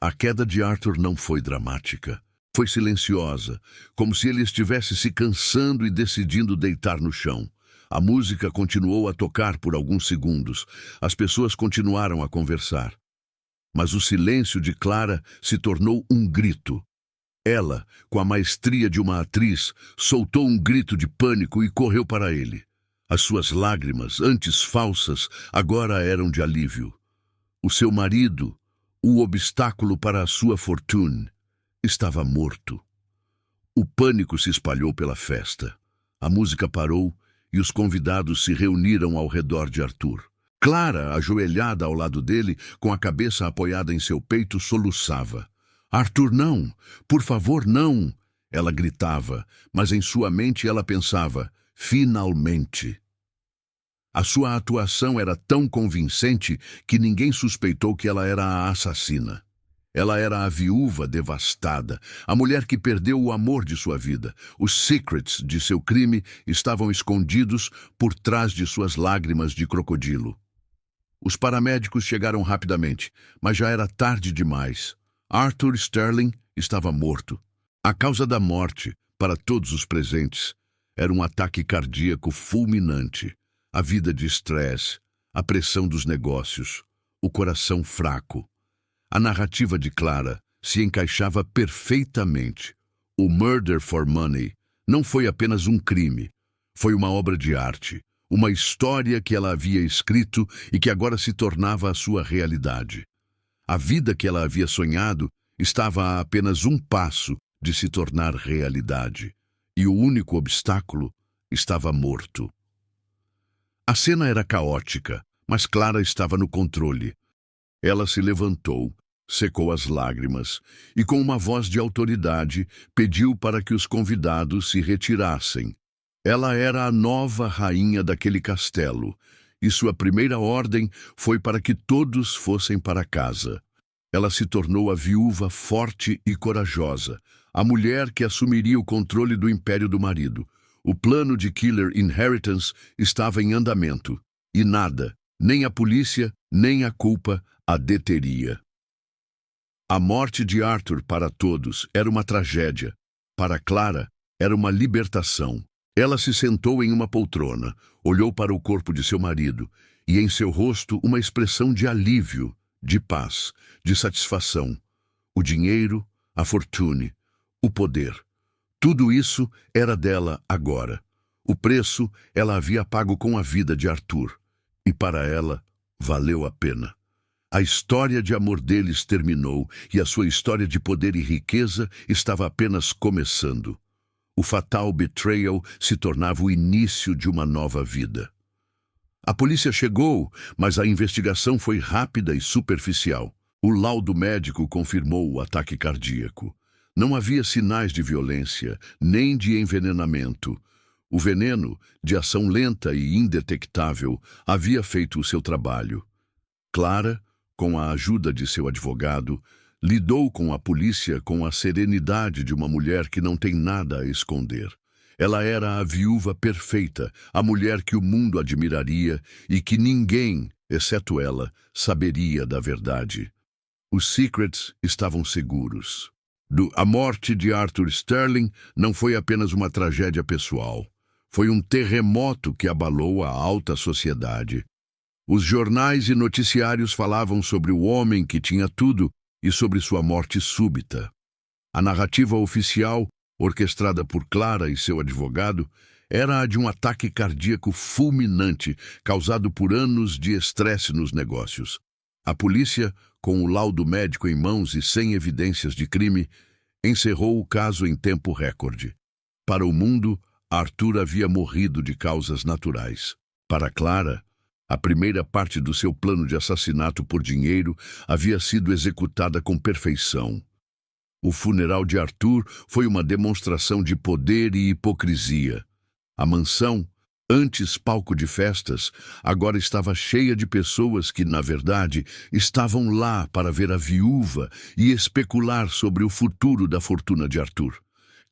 A queda de Arthur não foi dramática. Foi silenciosa, como se ele estivesse se cansando e decidindo deitar no chão. A música continuou a tocar por alguns segundos. As pessoas continuaram a conversar. Mas o silêncio de Clara se tornou um grito. Ela, com a maestria de uma atriz, soltou um grito de pânico e correu para ele. As suas lágrimas, antes falsas, agora eram de alívio. O seu marido, o obstáculo para a sua fortuna, estava morto. O pânico se espalhou pela festa. A música parou e os convidados se reuniram ao redor de Arthur. Clara, ajoelhada ao lado dele, com a cabeça apoiada em seu peito, soluçava. "Arthur, não! Por favor, não!" Ela gritava, mas em sua mente ela pensava, "Finalmente!" A sua atuação era tão convincente que ninguém suspeitou que ela era a assassina. Ela era a viúva devastada, a mulher que perdeu o amor de sua vida. Os secrets de seu crime estavam escondidos por trás de suas lágrimas de crocodilo. Os paramédicos chegaram rapidamente, mas já era tarde demais. Arthur Sterling estava morto. A causa da morte, para todos os presentes, era um ataque cardíaco fulminante. A vida de estresse, a pressão dos negócios, o coração fraco. A narrativa de Clara se encaixava perfeitamente. O Murder for Money não foi apenas um crime, foi uma obra de arte, uma história que ela havia escrito e que agora se tornava a sua realidade. A vida que ela havia sonhado estava a apenas um passo de se tornar realidade, e o único obstáculo estava morto. A cena era caótica, mas Clara estava no controle. Ela se levantou, secou as lágrimas e, com uma voz de autoridade, pediu para que os convidados se retirassem. Ela era a nova rainha daquele castelo, e sua primeira ordem foi para que todos fossem para casa. Ela se tornou a viúva forte e corajosa, a mulher que assumiria o controle do império do marido. O plano de Killer Inheritance estava em andamento, e nada, nem a polícia, nem a culpa, a deteria. A morte de Arthur para todos era uma tragédia. Para Clara, era uma libertação. Ela se sentou em uma poltrona, olhou para o corpo de seu marido, e em seu rosto uma expressão de alívio, de paz, de satisfação. O dinheiro, a fortuna, o poder. Tudo isso era dela agora. O preço ela havia pago com a vida de Arthur. E para ela, valeu a pena. A história de amor deles terminou e a sua história de poder e riqueza estava apenas começando. O fatal betrayal se tornava o início de uma nova vida. A polícia chegou, mas a investigação foi rápida e superficial. O laudo médico confirmou o ataque cardíaco. Não havia sinais de violência, nem de envenenamento. O veneno, de ação lenta e indetectável, havia feito o seu trabalho. Clara, com a ajuda de seu advogado, lidou com a polícia com a serenidade de uma mulher que não tem nada a esconder. Ela era a viúva perfeita, a mulher que o mundo admiraria e que ninguém, exceto ela, saberia da verdade. Os Secrets estavam seguros. A morte de Arthur Sterling não foi apenas uma tragédia pessoal. Foi um terremoto que abalou a alta sociedade. Os jornais e noticiários falavam sobre o homem que tinha tudo e sobre sua morte súbita. A narrativa oficial, orquestrada por Clara e seu advogado, era a de um ataque cardíaco fulminante causado por anos de estresse nos negócios. A polícia, com o laudo médico em mãos e sem evidências de crime, encerrou o caso em tempo recorde. Para o mundo, Arthur havia morrido de causas naturais. Para Clara, a primeira parte do seu plano de assassinato por dinheiro havia sido executada com perfeição. O funeral de Arthur foi uma demonstração de poder e hipocrisia. A mansão, antes palco de festas, agora estava cheia de pessoas que, na verdade, estavam lá para ver a viúva e especular sobre o futuro da fortuna de Arthur.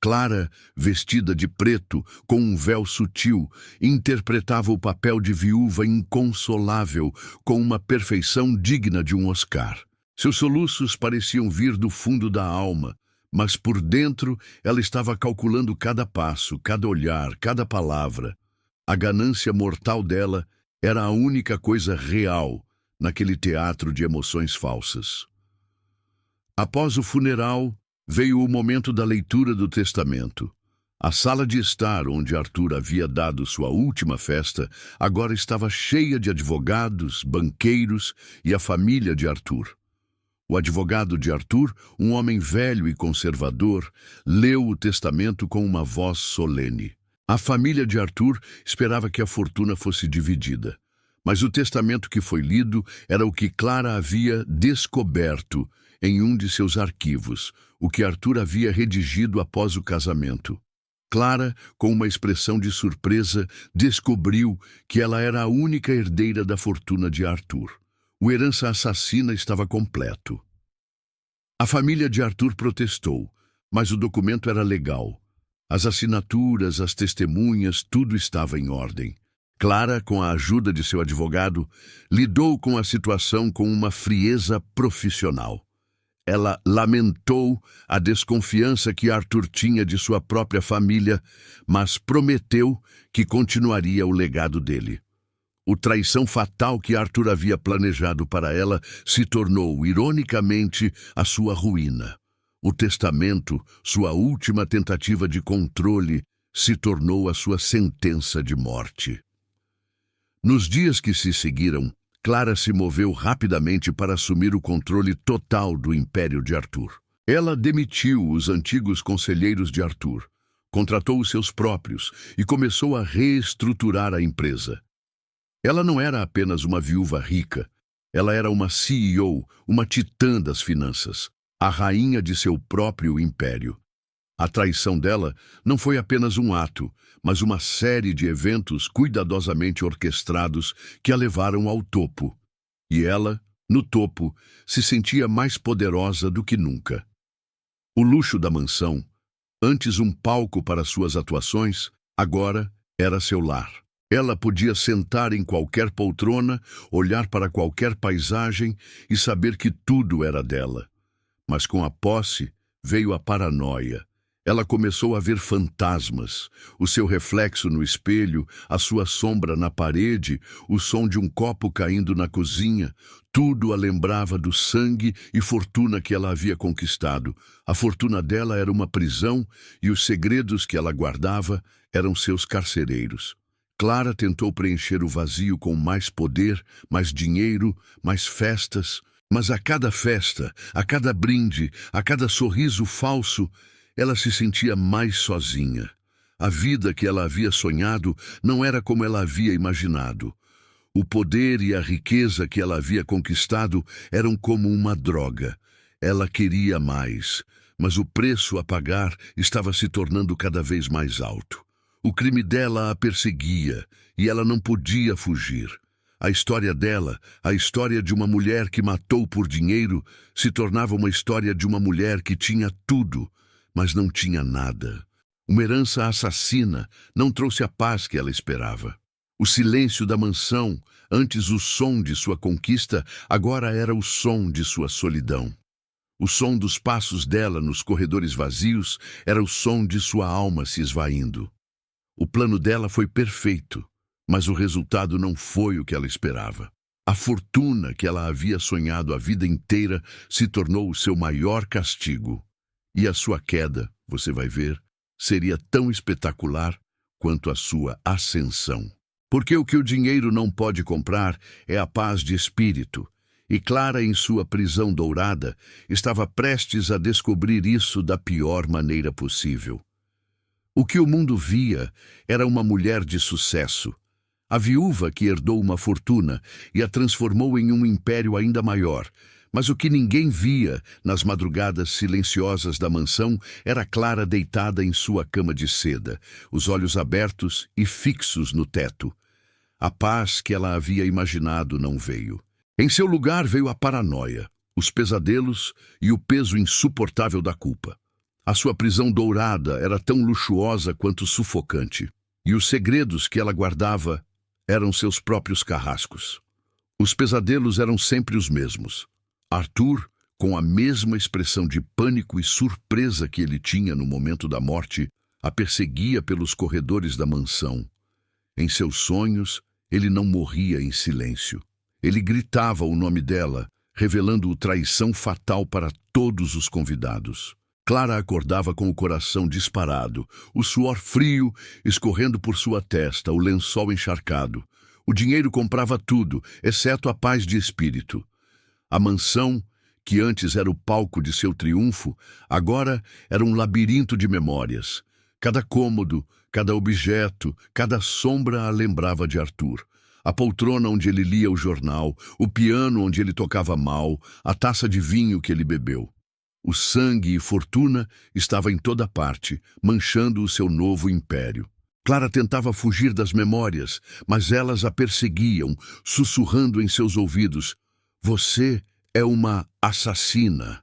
Clara, vestida de preto, com um véu sutil, interpretava o papel de viúva inconsolável com uma perfeição digna de um Oscar. Seus soluços pareciam vir do fundo da alma, mas por dentro ela estava calculando cada passo, cada olhar, cada palavra. A ganância mortal dela era a única coisa real naquele teatro de emoções falsas. Após o funeral, veio o momento da leitura do testamento. A sala de estar onde Arthur havia dado sua última festa agora estava cheia de advogados, banqueiros e a família de Arthur. O advogado de Arthur, um homem velho e conservador, leu o testamento com uma voz solene. A família de Arthur esperava que a fortuna fosse dividida, mas o testamento que foi lido era o que Clara havia descoberto em um de seus arquivos, o que Arthur havia redigido após o casamento. Clara, com uma expressão de surpresa, descobriu que ela era a única herdeira da fortuna de Arthur. O herança assassina estava completo. A família de Arthur protestou, mas o documento era legal. As assinaturas, as testemunhas, tudo estava em ordem. Clara, com a ajuda de seu advogado, lidou com a situação com uma frieza profissional. Ela lamentou a desconfiança que Arthur tinha de sua própria família, mas prometeu que continuaria o legado dele. O traição fatal que Arthur havia planejado para ela se tornou, ironicamente, a sua ruína. O testamento, sua última tentativa de controle, se tornou a sua sentença de morte. Nos dias que se seguiram, Clara se moveu rapidamente para assumir o controle total do império de Arthur. Ela demitiu os antigos conselheiros de Arthur, contratou os seus próprios e começou a reestruturar a empresa. Ela não era apenas uma viúva rica, ela era uma CEO, uma titã das finanças, a rainha de seu próprio império. A traição dela não foi apenas um ato, mas uma série de eventos cuidadosamente orquestrados que a levaram ao topo. E ela, no topo, se sentia mais poderosa do que nunca. O luxo da mansão, antes um palco para suas atuações, agora era seu lar. Ela podia sentar em qualquer poltrona, olhar para qualquer paisagem e saber que tudo era dela. Mas com a posse veio a paranoia. Ela começou a ver fantasmas, o seu reflexo no espelho, a sua sombra na parede, o som de um copo caindo na cozinha. Tudo a lembrava do sangue e fortuna que ela havia conquistado. A fortuna dela era uma prisão e os segredos que ela guardava eram seus carcereiros. Clara tentou preencher o vazio com mais poder, mais dinheiro, mais festas. Mas a cada festa, a cada brinde, a cada sorriso falso, ela se sentia mais sozinha. A vida que ela havia sonhado não era como ela havia imaginado. O poder e a riqueza que ela havia conquistado eram como uma droga. Ela queria mais, mas o preço a pagar estava se tornando cada vez mais alto. O crime dela a perseguia e ela não podia fugir. A história dela, a história de uma mulher que matou por dinheiro, se tornava uma história de uma mulher que tinha tudo, mas não tinha nada. Uma herança assassina não trouxe a paz que ela esperava. O silêncio da mansão, antes o som de sua conquista, agora era o som de sua solidão. O som dos passos dela nos corredores vazios era o som de sua alma se esvaindo. O plano dela foi perfeito, mas o resultado não foi o que ela esperava. A fortuna que ela havia sonhado a vida inteira se tornou o seu maior castigo. E a sua queda, você vai ver, seria tão espetacular quanto a sua ascensão. Porque o que o dinheiro não pode comprar é a paz de espírito. E Clara, em sua prisão dourada, estava prestes a descobrir isso da pior maneira possível. O que o mundo via era uma mulher de sucesso, a viúva que herdou uma fortuna e a transformou em um império ainda maior. Mas o que ninguém via nas madrugadas silenciosas da mansão era Clara deitada em sua cama de seda, os olhos abertos e fixos no teto. A paz que ela havia imaginado não veio. Em seu lugar veio a paranoia, os pesadelos e o peso insuportável da culpa. A sua prisão dourada era tão luxuosa quanto sufocante, e os segredos que ela guardava eram seus próprios carrascos. Os pesadelos eram sempre os mesmos. Arthur, com a mesma expressão de pânico e surpresa que ele tinha no momento da morte, a perseguia pelos corredores da mansão. Em seus sonhos, ele não morria em silêncio. Ele gritava o nome dela, revelando a traição fatal para todos os convidados. Clara acordava com o coração disparado, o suor frio escorrendo por sua testa, o lençol encharcado. O dinheiro comprava tudo, exceto a paz de espírito. A mansão, que antes era o palco de seu triunfo, agora era um labirinto de memórias. Cada cômodo, cada objeto, cada sombra a lembrava de Arthur. A poltrona onde ele lia o jornal, o piano onde ele tocava mal, a taça de vinho que ele bebeu. O sangue e fortuna estava em toda parte, manchando o seu novo império. Clara tentava fugir das memórias, mas elas a perseguiam, sussurrando em seus ouvidos: "Você é uma assassina."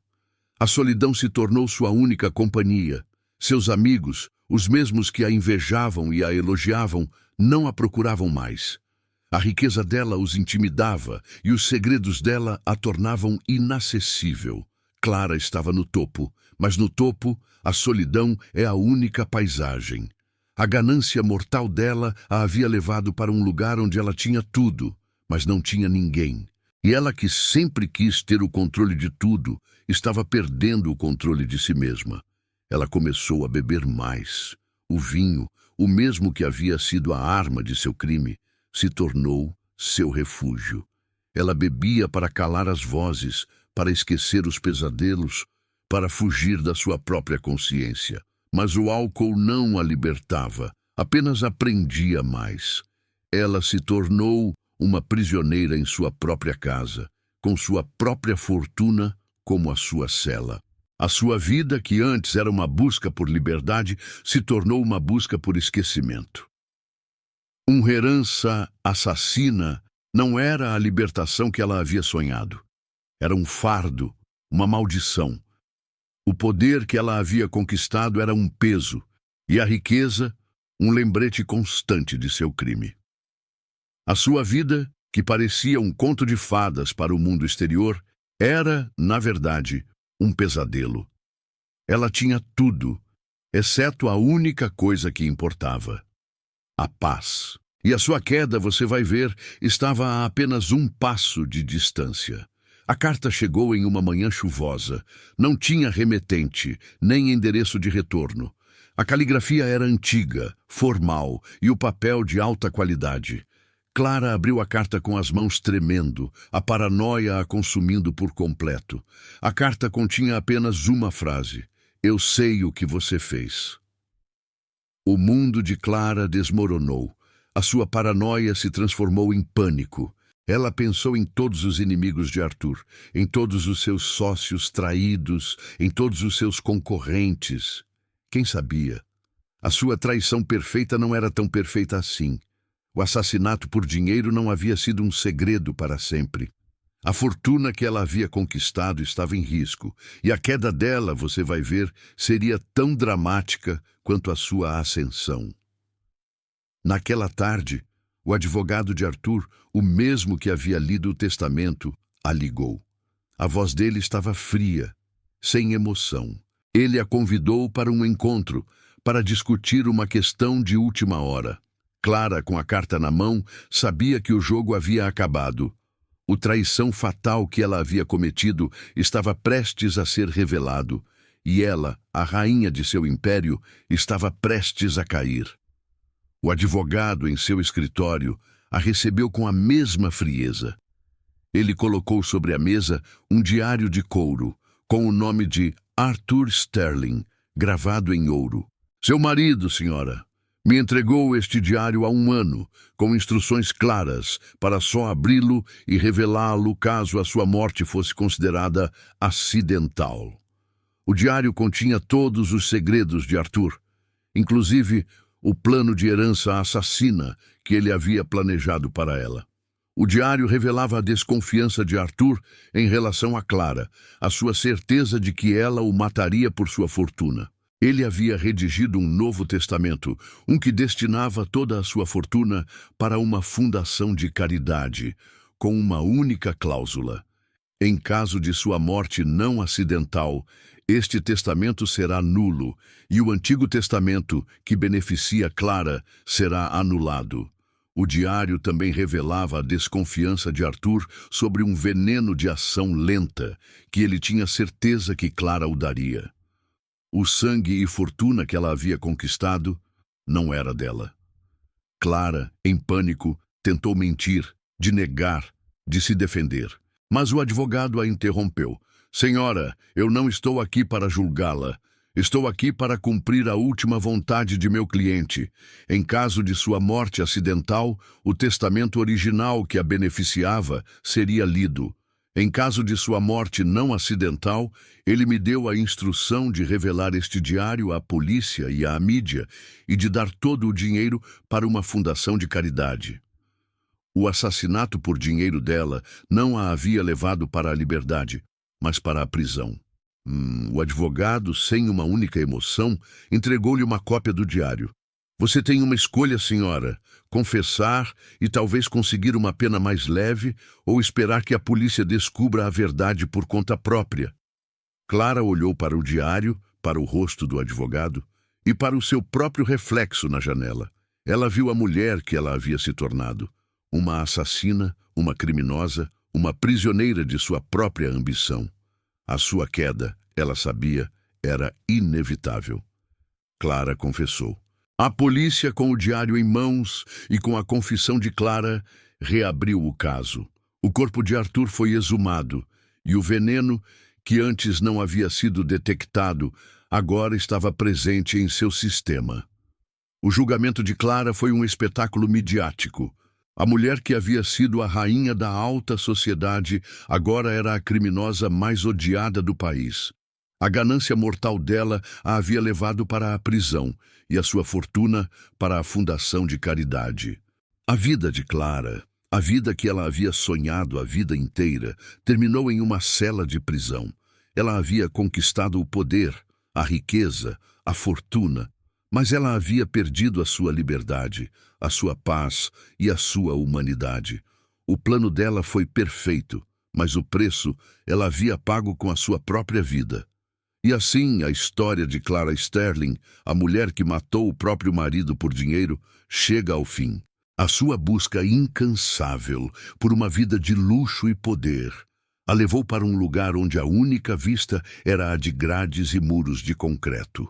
A solidão se tornou sua única companhia. Seus amigos, os mesmos que a invejavam e a elogiavam, não a procuravam mais. A riqueza dela os intimidava e os segredos dela a tornavam inacessível. Clara estava no topo, mas no topo a solidão é a única paisagem. A ganância mortal dela a havia levado para um lugar onde ela tinha tudo, mas não tinha ninguém. E ela, que sempre quis ter o controle de tudo, estava perdendo o controle de si mesma. Ela começou a beber mais. O vinho, o mesmo que havia sido a arma de seu crime, se tornou seu refúgio. Ela bebia para calar as vozes, para esquecer os pesadelos, para fugir da sua própria consciência. Mas o álcool não a libertava, apenas a prendia mais. Ela se tornou uma prisioneira em sua própria casa, com sua própria fortuna como a sua cela. A sua vida, que antes era uma busca por liberdade, se tornou uma busca por esquecimento. Uma herança assassina não era a libertação que ela havia sonhado. Era um fardo, uma maldição. O poder que ela havia conquistado era um peso, e a riqueza, um lembrete constante de seu crime. A sua vida, que parecia um conto de fadas para o mundo exterior, era, na verdade, um pesadelo. Ela tinha tudo, exceto a única coisa que importava: a paz. E a sua queda, você vai ver, estava a apenas um passo de distância. A carta chegou em uma manhã chuvosa. Não tinha remetente, nem endereço de retorno. A caligrafia era antiga, formal e o papel de alta qualidade. Clara abriu a carta com as mãos tremendo, a paranoia a consumindo por completo. A carta continha apenas uma frase: "Eu sei o que você fez." O mundo de Clara desmoronou. A sua paranoia se transformou em pânico. Ela pensou em todos os inimigos de Arthur, em todos os seus sócios traídos, em todos os seus concorrentes. Quem sabia? A sua traição perfeita não era tão perfeita assim. O assassinato por dinheiro não havia sido um segredo para sempre. A fortuna que ela havia conquistado estava em risco, e a queda dela, você vai ver, seria tão dramática quanto a sua ascensão. Naquela tarde, O advogado de Arthur, o mesmo que havia lido o testamento, a ligou. A voz dele estava fria, sem emoção. Ele a convidou para um encontro, para discutir uma questão de última hora. Clara, com a carta na mão, sabia que o jogo havia acabado. O traição fatal que ela havia cometido estava prestes a ser revelado, e ela, a rainha de seu império, estava prestes a cair. O advogado, em seu escritório, a recebeu com a mesma frieza. Ele colocou sobre a mesa um diário de couro, com o nome de Arthur Sterling, gravado em ouro. Seu marido, senhora, me entregou este diário há 1 ano, com instruções claras para só abri-lo e revelá-lo caso a sua morte fosse considerada acidental. O diário continha todos os segredos de Arthur, inclusive o plano de herança assassina que ele havia planejado para ela. O diário revelava a desconfiança de Arthur em relação a Clara, a sua certeza de que ela o mataria por sua fortuna. Ele havia redigido um novo testamento, um que destinava toda a sua fortuna para uma fundação de caridade, com uma única cláusula. Em caso de sua morte não acidental, este testamento será nulo e o Antigo Testamento, que beneficia Clara, será anulado. O diário também revelava a desconfiança de Arthur sobre um veneno de ação lenta, que ele tinha certeza que Clara o daria. O sangue e fortuna que ela havia conquistado não era dela. Clara, em pânico, tentou mentir, de negar, de se defender. Mas o advogado a interrompeu. Senhora, eu não estou aqui para julgá-la. Estou aqui para cumprir a última vontade de meu cliente. Em caso de sua morte acidental, o testamento original que a beneficiava seria lido. Em caso de sua morte não acidental, ele me deu a instrução de revelar este diário à polícia e à mídia e de dar todo o dinheiro para uma fundação de caridade. O assassinato por dinheiro dela não a havia levado para a liberdade, mas para a prisão. O advogado, sem uma única emoção, entregou-lhe uma cópia do diário. Você tem uma escolha, senhora: confessar e talvez conseguir uma pena mais leve, ou esperar que a polícia descubra a verdade por conta própria. Clara olhou para o diário, para o rosto do advogado e para o seu próprio reflexo na janela. Ela viu a mulher que ela havia se tornado, uma assassina, uma criminosa, uma prisioneira de sua própria ambição. A sua queda, ela sabia, era inevitável. Clara confessou. A polícia, com o diário em mãos e com a confissão de Clara, reabriu o caso. O corpo de Arthur foi exumado e o veneno, que antes não havia sido detectado, agora estava presente em seu sistema. O julgamento de Clara foi um espetáculo midiático. A mulher que havia sido a rainha da alta sociedade agora era a criminosa mais odiada do país. A ganância mortal dela a havia levado para a prisão e a sua fortuna para a fundação de caridade. A vida de Clara, a vida que ela havia sonhado a vida inteira, terminou em uma cela de prisão. Ela havia conquistado o poder, a riqueza, a fortuna, mas ela havia perdido a sua liberdade, a sua paz e a sua humanidade. O plano dela foi perfeito, mas o preço ela havia pago com a sua própria vida. E assim, a história de Clara Sterling, a mulher que matou o próprio marido por dinheiro, chega ao fim. A sua busca incansável por uma vida de luxo e poder a levou para um lugar onde a única vista era a de grades e muros de concreto.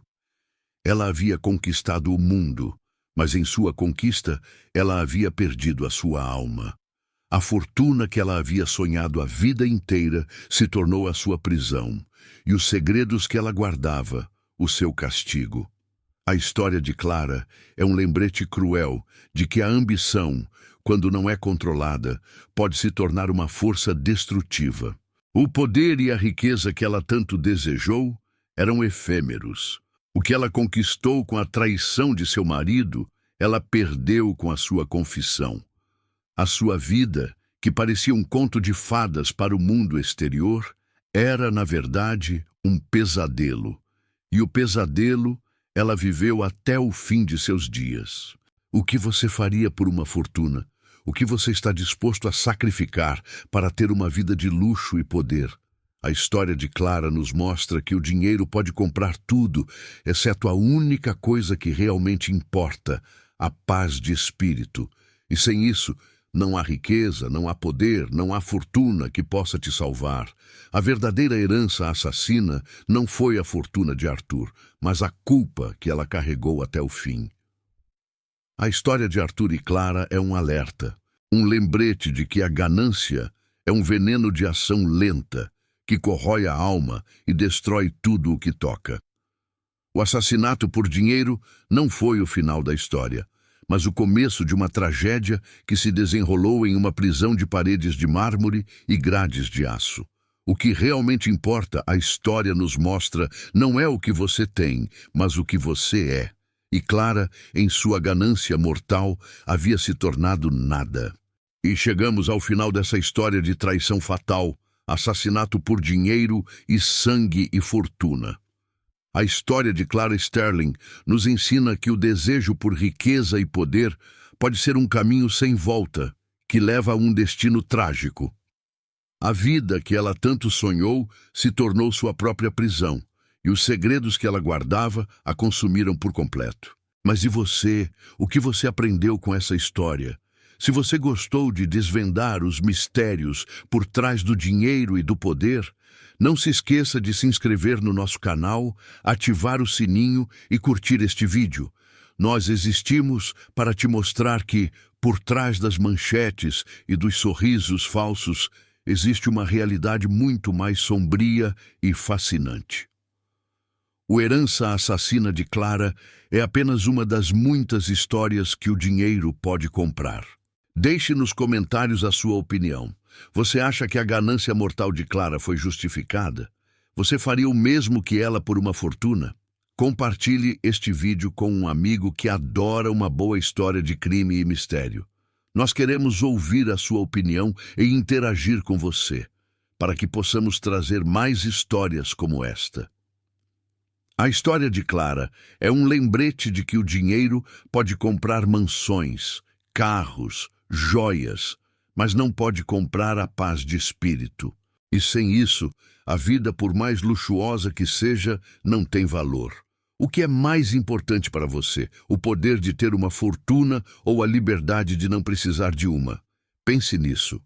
Ela havia conquistado o mundo, mas em sua conquista ela havia perdido a sua alma. A fortuna que ela havia sonhado a vida inteira se tornou a sua prisão, e os segredos que ela guardava, o seu castigo. A história de Clara é um lembrete cruel de que a ambição, quando não é controlada, pode se tornar uma força destrutiva. O poder e a riqueza que ela tanto desejou eram efêmeros. O que ela conquistou com a traição de seu marido, ela perdeu com a sua confissão. A sua vida, que parecia um conto de fadas para o mundo exterior, era, na verdade, um pesadelo. E o pesadelo ela viveu até o fim de seus dias. O que você faria por uma fortuna? O que você está disposto a sacrificar para ter uma vida de luxo e poder? A história de Clara nos mostra que o dinheiro pode comprar tudo, exceto a única coisa que realmente importa, a paz de espírito. E sem isso, não há riqueza, não há poder, não há fortuna que possa te salvar. A verdadeira herança assassina não foi a fortuna de Arthur, mas a culpa que ela carregou até o fim. A história de Arthur e Clara é um alerta, um lembrete de que a ganância é um veneno de ação lenta, que corrói a alma e destrói tudo o que toca. O assassinato por dinheiro não foi o final da história, mas o começo de uma tragédia que se desenrolou em uma prisão de paredes de mármore e grades de aço. O que realmente importa, a história nos mostra, não é o que você tem, mas o que você é. E Clara, em sua ganância mortal, havia se tornado nada. E chegamos ao final dessa história de traição fatal, assassinato por dinheiro e sangue e fortuna. A história de Clara Sterling nos ensina que o desejo por riqueza e poder pode ser um caminho sem volta, que leva a um destino trágico. A vida que ela tanto sonhou se tornou sua própria prisão, e os segredos que ela guardava a consumiram por completo. Mas e você? O que você aprendeu com essa história? Se você gostou de desvendar os mistérios por trás do dinheiro e do poder, não se esqueça de se inscrever no nosso canal, ativar o sininho e curtir este vídeo. Nós existimos para te mostrar que, por trás das manchetes e dos sorrisos falsos, existe uma realidade muito mais sombria e fascinante. O Herança Assassina de Clara é apenas uma das muitas histórias que o dinheiro pode comprar. Deixe nos comentários a sua opinião. Você acha que a ganância mortal de Clara foi justificada? Você faria o mesmo que ela por uma fortuna? Compartilhe este vídeo com um amigo que adora uma boa história de crime e mistério. Nós queremos ouvir a sua opinião e interagir com você, para que possamos trazer mais histórias como esta. A história de Clara é um lembrete de que o dinheiro pode comprar mansões, carros, joias, mas não pode comprar a paz de espírito. E sem isso, a vida, por mais luxuosa que seja, não tem valor. O que é mais importante para você? O poder de ter uma fortuna ou a liberdade de não precisar de uma? Pense nisso.